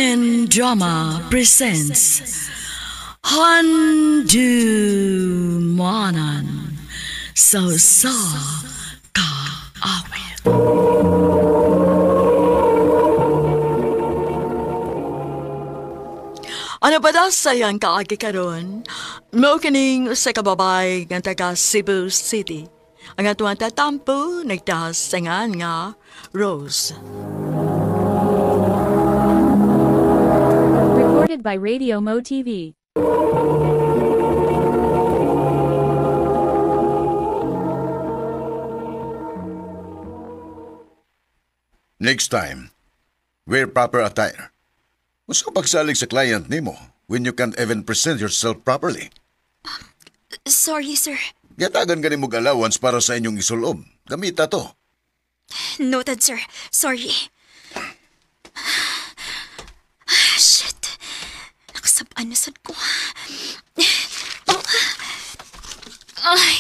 and Drama presents Handumanan Sa Kaawit. Ano ba daw sayang kaagi karon? Mao kining usa ka babay nga taga Cebu City. Ang atuang tatampo nagtahasangan nga Rose. Recorded by Radio Mo TV. Next time, wear proper attire. Mas pagsalig sa client nimo when you can't even present yourself properly. Sorry, sir. Gatagan ganin mong allowance para sa inyong isulob. Gamita to. Noted, sir. Sorry. Shit. Nakasabaan na sad ko. Oh. Ay.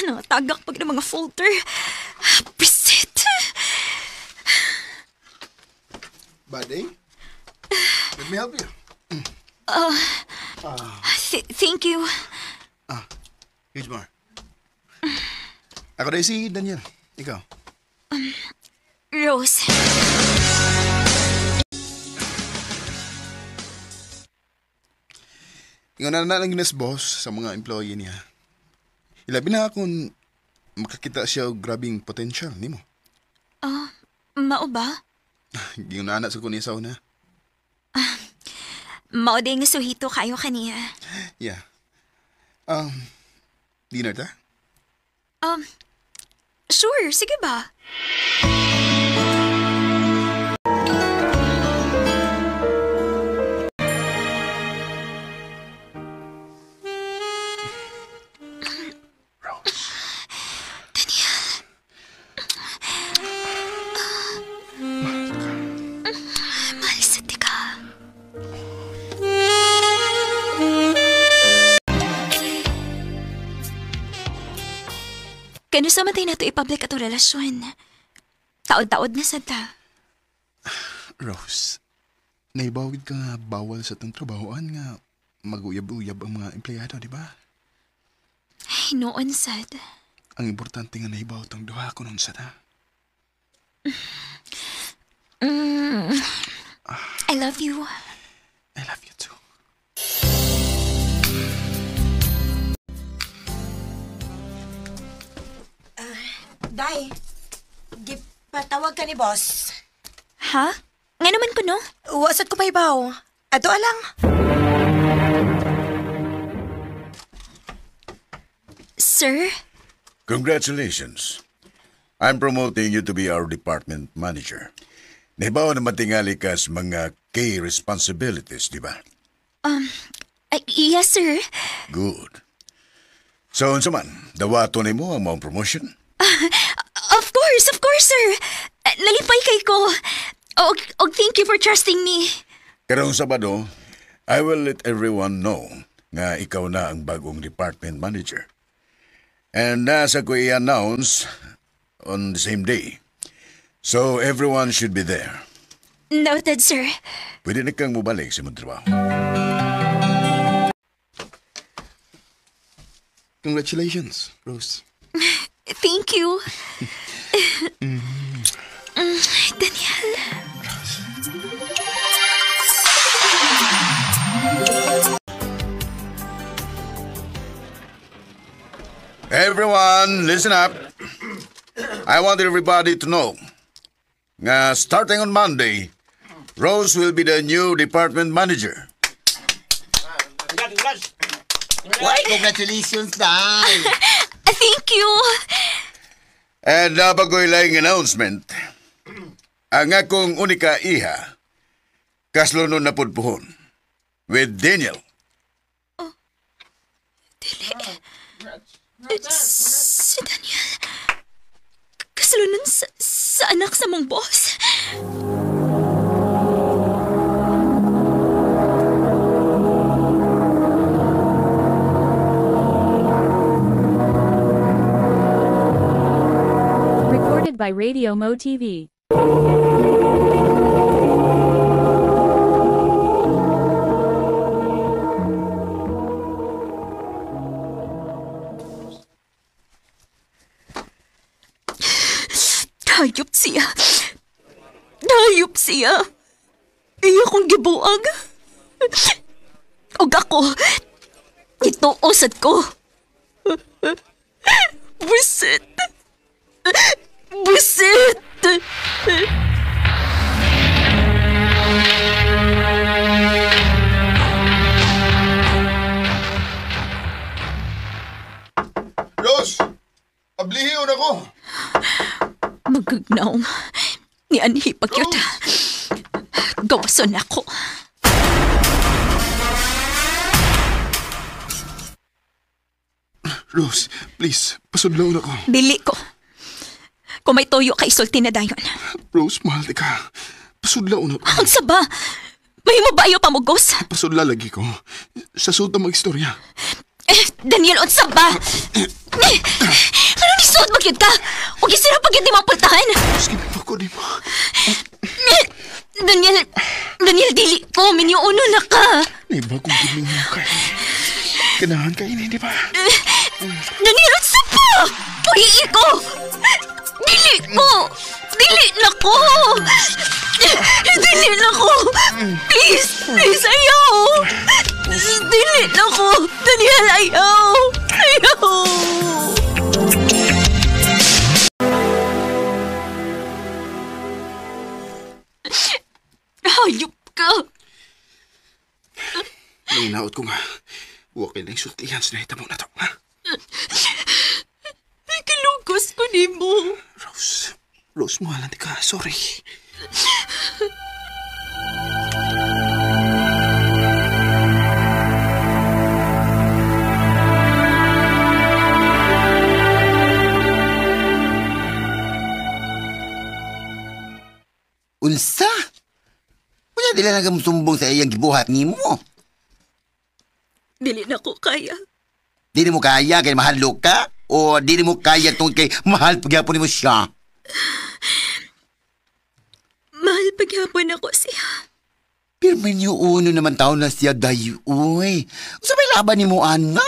Nakatagak pag ng mga folder. Preset. Buddy, let me help you. Thank you. Here's more. Ako rin si Daniel. Ikaw. Rose. Tingnan na lang ginas boss sa mga employee niya. Ilabi na kung makakita siya og grabing potential nimo. Mao ba? Yung naanak sa kunin sa una. Mao din nga suhito kayo kaniya. Yeah. Dinner ta? Sure. Sige ba? Kano sa matay na ito i-public ato relasyon? Taod-taod na sad ta. Rose, naibawid ka nga bawal sa tong trabahoan nga mag-uyab-uyab ang mga empleyado, di ba? Ay, noon sad. Ang importante nga naibaw tong duha ko nun sa ta. I love you. I love you too. Day, gipatawag ka ni boss. Ha? Nga naman ko, no? Wasat ko pa ibaw. Ato alang. Sir? Congratulations. I'm promoting you to be our department manager. Nahibaw na matingali ka sa mga key responsibilities, di ba? Yes, sir. Good. So, unsa man, dawato ni mo ang mong promotion? Of course, sir. Nalipay kay ko. Thank you for trusting me. Karong Sabado, I will let everyone know nga ikaw na ang bagong department manager. And nasa ko i-announce on the same day. So everyone should be there. Noted, sir. Pwede na kang mubalik sa mong trabaho. Congratulations, Rose. Thank you. Daniel. Everyone, listen up. I want everybody to know nga starting on Monday, Rose will be the new department manager. Why, congratulations, Day. Thank you. And bago ilang announcement, ang akong unika iha, kaslunon na pudpuhon, with Daniel. Si Daniel. Kasulunan sa anak sa mong boss. by Radio Mo TV. Hayop siya. Hayop siya. Iya kong gibuang. Og ako, ituosad ko. Busit. Busit. Rose! Ablihiyon ako! Magagnaong. Ni Anhi pagyot. Gawason ako. Rose, please, pasudlaw na ko. Dili ko. Kung may toyo ka, isulti na dayon. Rose, mahal ka. Pasudlaw na ko. Ang saba! May mo ba ayaw pamugos? Pasudla lagi ko. Sa suta mag-istorya. Daniel, unsa ba? Ano ni suot magyud ka? Huwag isira pag yun di mapultahan. Sige na ako, di mo. Daniel, dili ko. Minyuuno na ka. Iba kong giling mo kay. Ganahan ka ini, di ba? Daniel, unsa pa? Uhihi ko. Dili ko. Dili na ko. Dili na ko. Please, ayaw. Dili na ko. Daniel, ayaw. Ayaw. Hayop ka. Nanginaot ko nga. Huwag kayo na isultihan sa nahitamo na to, ha? Kalugos ko ni mo. Rose, mahal ka. Sorry. Unsa? Kuya, dila na sumbong sa iyang gibuhat ni mo. Dili na ko kaya. Di mo kaya kay mahal ka? O di mo kaya tungkol kay mahal pagyapon ni mo siya? Mahal paghapon ako siya. Pero may uno naman tao na siya dayo, uy. Usa may laban ni mo, ana?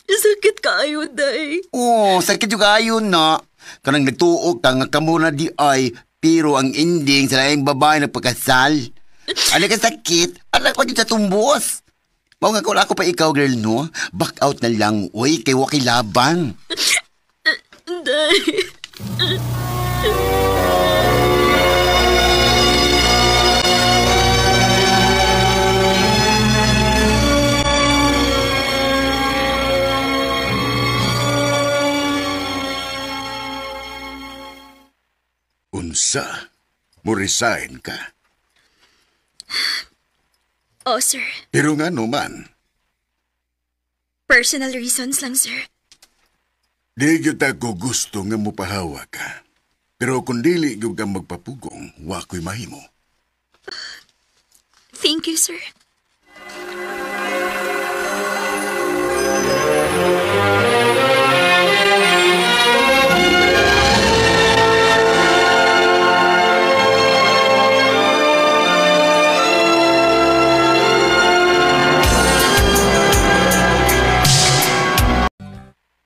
Sakit kaayo, day. Oh, sakit juga ayon na. Kanang nagtuok ka nga kamo na di ay, pero ang ending sa laing babae na pagkasal. Ano ka sakit? Anak ko din sa tumbos. Mao nga kung ako pa ikaw, girl, no? Back out na lang, uy, kay wakay labang. Day. Unsa? Mo resign ka? Oh, sir. Pero nga naman, Personal reasons lang, sir. di gyud ako gusto nga mopahawa ka. Pero kung dili gyud ka magpapugong, wa ko'y mahimo. Thank you, sir.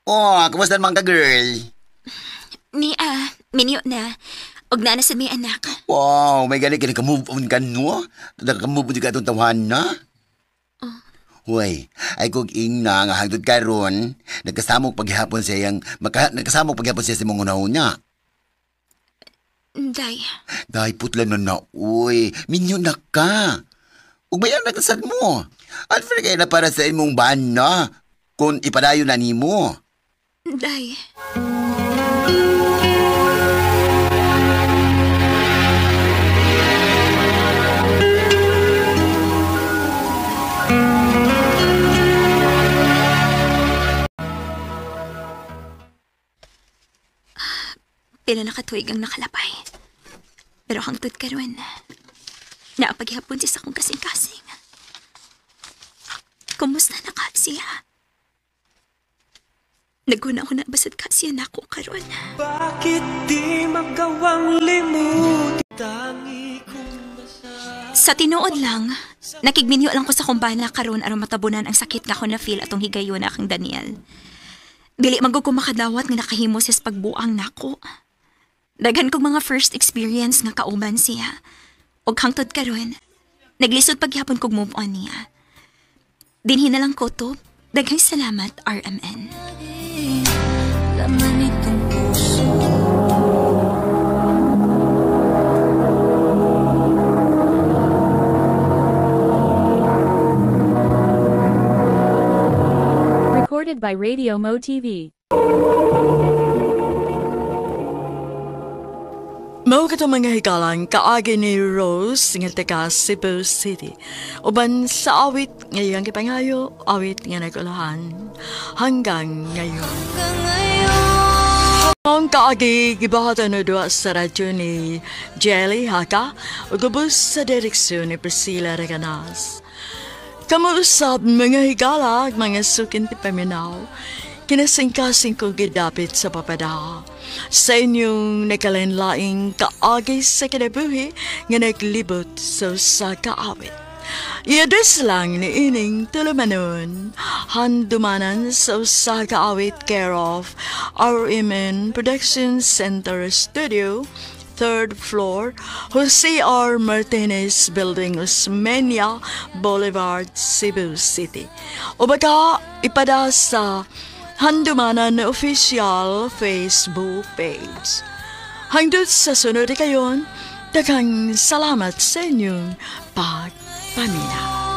Oh, kumusta naman ka, girl? Minyo na. Og na sa may anak. Wow, may galing ka nag-move on ka, no? Nag-move on ka itong tawahan na? Huway, ay kog ina nga hangtod karon nagkasamok paghihapon siya yang nagkasamok paghihapon siya sa mga unahon niya. Day. Dahil putlan na uy, minyo na ka. Ug bayan nagkasad mo. Unfair kaya na para sa imong bana kung ipadayon na nimo. Day. Pila nakatuig ang nakalapay. Pero hangtod karon, naapaghapon siya sa akong kasing-kasing. Kumusta na ka siya? Naguna-una basad ka siya na ako karon. Bakit di magawang limutin tangi kong Sa tinuod lang, nakigminyo lang ko sa kumbana karon aron matabunan ang sakit nga ko na feel atong higayon na kang Daniel. Dili magod ko makadawat nga nakahimo siya sa pagbuang nako. Daghan kong mga first experience nga kauban siya. Og hangtod karon, naglisod paghapon kog move on niya. Dinhi na lang kutob. Daghang salamat, RMN. Laman itong puso. Recorded by Radio Mo TV. Mao kato mga hikalang kaagi ni Rose nga taga Cebu City. Uban sa awit ngayong kipangayo, awit nga nagulahan hanggang ngayon. Ang kaagi gibahatan na doa sa radyo ni Jelly Haka o gubos sa direksyon ni Priscilla Reganas. Kamuusap mga higala, mga sukin ti paminaw, kinasingkasing ko gidapit sa papada. Sa inyong nakalinlaing kaagay sa kinabuhi nga naglibot sa kaawit. Iadres lang ni ining tulumanon, handumanan sa kaawit care of RMN Production Center Studio, 3rd floor, Jose R. Martinez Building, Osmeña Boulevard, Cebu City. O baka ipada sa Handumanan official Facebook page. Hangdut sa sunod kayon, daghang salamat sa inyong pagpaminaw.